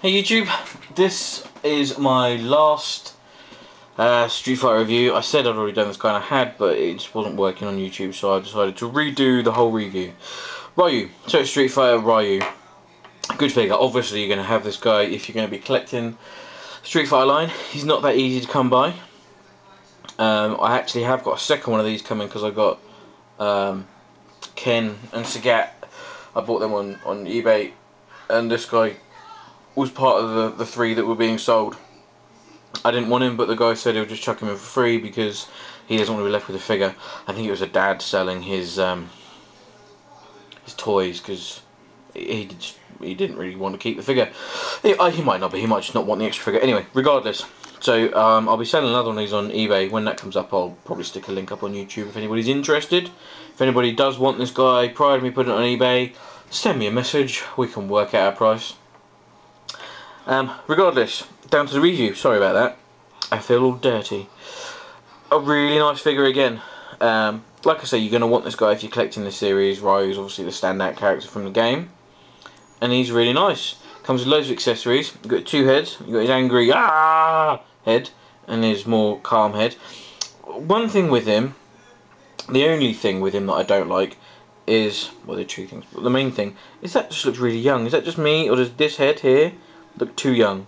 Hey YouTube, this is my last Street Fighter review. I said I'd already done this guy and I had, but it just wasn't working on YouTube, so I decided to redo the whole review. Ryu, so Street Fighter Ryu. Good figure. Obviously you're going to have this guy if you're going to be collecting Street Fighter line. He's not that easy to come by. I actually have got a second one of these coming because I got Ken and Sagat. I bought them on eBay, and this guy was part of the three that were being sold. I didn't want him, but the guy said he'll just chuck him in for free because he doesn't want to be left with a figure. I think it was a dad selling his toys because he didn't really want to keep the figure. He might not, but he might just not want the extra figure. Anyway, regardless. So I'll be selling another one of these on eBay. When that comes up, I'll probably stick a link up on YouTube if anybody's interested. If anybody does want this guy prior to me putting it on eBay, send me a message. We can work out a price. Regardless, down to the review. Sorry about that. I feel all dirty. A really nice figure again. Like I say, you're going to want this guy if you're collecting this series. Ryu's obviously the standout character from the game, and he's really nice. Comes with loads of accessories. You've got two heads. You've got his angry head and his more calm head. One thing with him, the only thing with him that I don't like is, well, there are two things, but the main thing is that just looks really young. Is that just me, or does this head here look too young?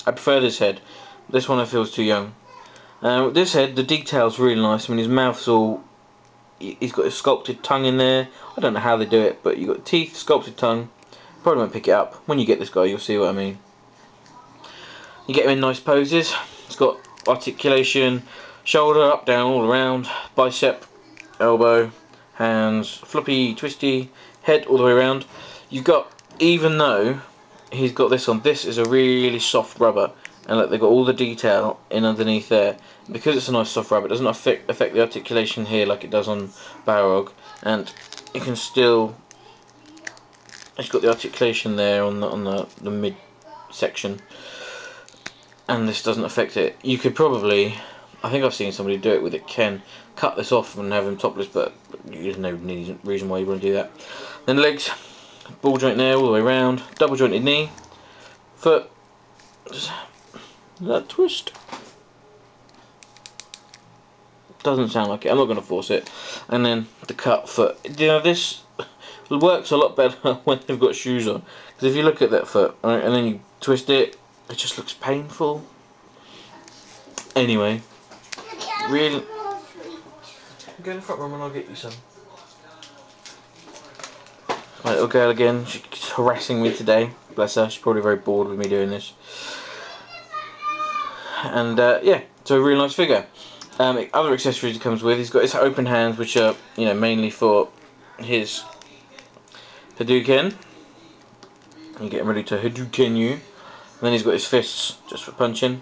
I prefer this head. This one I feel is too young. This head, the detail's really nice. I mean, his mouth's all, he's got a sculpted tongue in there. I don't know how they do it, but you've got teeth, sculpted tongue. Probably won't pick it up. When you get this guy, you'll see what I mean. You get him in nice poses. It's got articulation, shoulder, up, down, all around, bicep, elbow, hands, floppy, twisty, head all the way around. You've got, even though he's got this on, this is a really soft rubber, and look, they've got all the detail in underneath there. Because it's a nice soft rubber, it doesn't affect the articulation here like it does on Balrog, and you can still, it's got the articulation there on the mid section, and this doesn't affect it. You could probably, I think I've seen somebody do it with it, Ken, cut this off and have him topless, but there's no reason why you want to do that. Then legs, ball joint there all the way around, double jointed knee, foot, just that twist. Doesn't sound like it, I'm not going to force it. And then the cut foot. You know, this works a lot better when they've got shoes on, because if you look at that foot, right, and then you twist it, it just looks painful. Anyway, really, go in the front room and I'll get you some. My little girl again, she's harassing me today, bless her. She's probably very bored with me doing this. And yeah, so a really nice figure. Other accessories it comes with, he's got his open hands, which are, you know, mainly for his Hadouken. You get him ready to Hadouken you. And then he's got his fists just for punching.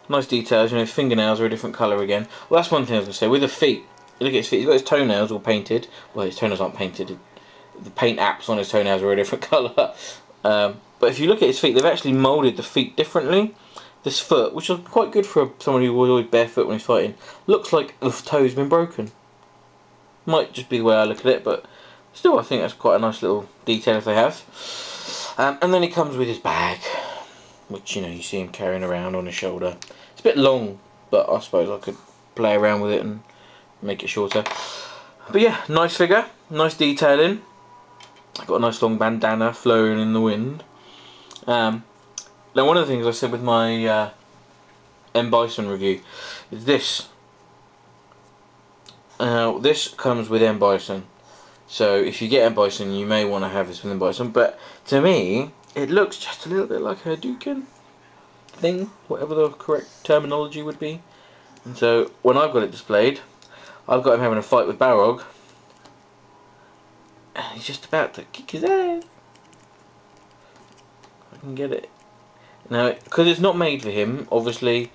Nice details, you know, his fingernails are a different colour again. Well, that's one thing I was going to say. With the feet, you look at his feet, he's got his toenails all painted. Well, his toenails aren't painted. The paint apps on his toenails are a different colour. But if you look at his feet, they've actually moulded the feet differently. This foot, which is quite good for someone who was always barefoot when he's fighting, looks like the toe's been broken. Might just be the way I look at it, but still I think that's quite a nice little detail if they have. And then he comes with his bag, which, you know, you see him carrying around on his shoulder. It's a bit long, but I suppose I could play around with it and make it shorter. But yeah, nice figure, nice detailing. I've got a nice long bandana flowing in the wind. Now, one of the things I said with my M. Bison review is this. This comes with M. Bison. So if you get M. Bison, you may want to have this with M. Bison. But to me, it looks just a little bit like a Hadouken thing, whatever the correct terminology would be. And so when I've got it displayed, I've got him having a fight with Balrog, and he's just about to kick his ass. I can get it. Now, because it's not made for him, obviously,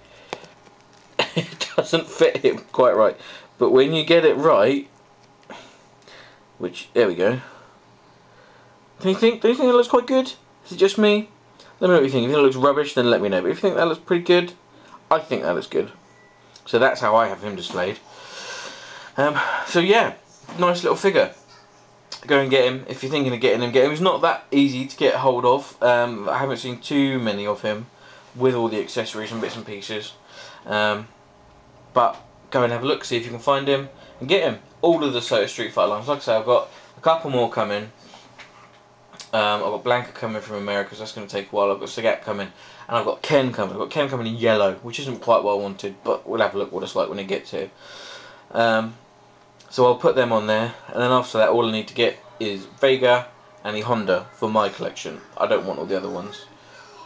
it doesn't fit him quite right. But when you get it right, which, there we go. Do you think that looks quite good? Is it just me? Let me know what you think. If it looks rubbish, then let me know. But if you think that looks pretty good, I think that looks good. So that's how I have him displayed. So yeah, nice little figure. go and get him. If you're thinking of getting him, get him. He's not that easy to get hold of. I haven't seen too many of him with all the accessories and bits and pieces. But go and have a look, see if you can find him and get him. All of the Sota Street Fighter lines. Like I say, I've got a couple more coming. I've got Blanca coming from America, so that's going to take a while. I've got Sagat coming, and I've got Ken coming. I've got Ken coming in yellow, which isn't quite what I wanted, but we'll have a look what it's like when it gets here. So I'll put them on there, and then after that all I need to get is Vega and the Honda for my collection. I don't want all the other ones.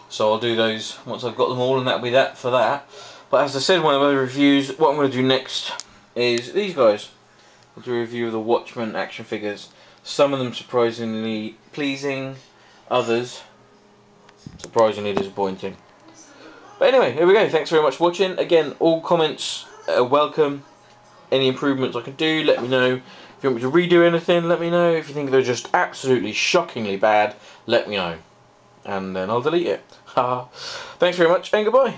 So I'll do those once I've got them all, and that'll be that for that. But as I said in one of the other reviews, what I'm going to do next is these guys. I'll do a review of the Watchmen action figures. Some of them surprisingly pleasing, others surprisingly disappointing. But anyway, here we go. Thanks very much for watching. Again, all comments are welcome. Any improvements I can do, let me know. If you want me to redo anything, let me know. If you think they're just absolutely shockingly bad, let me know. And then I'll delete it. Thanks very much and goodbye.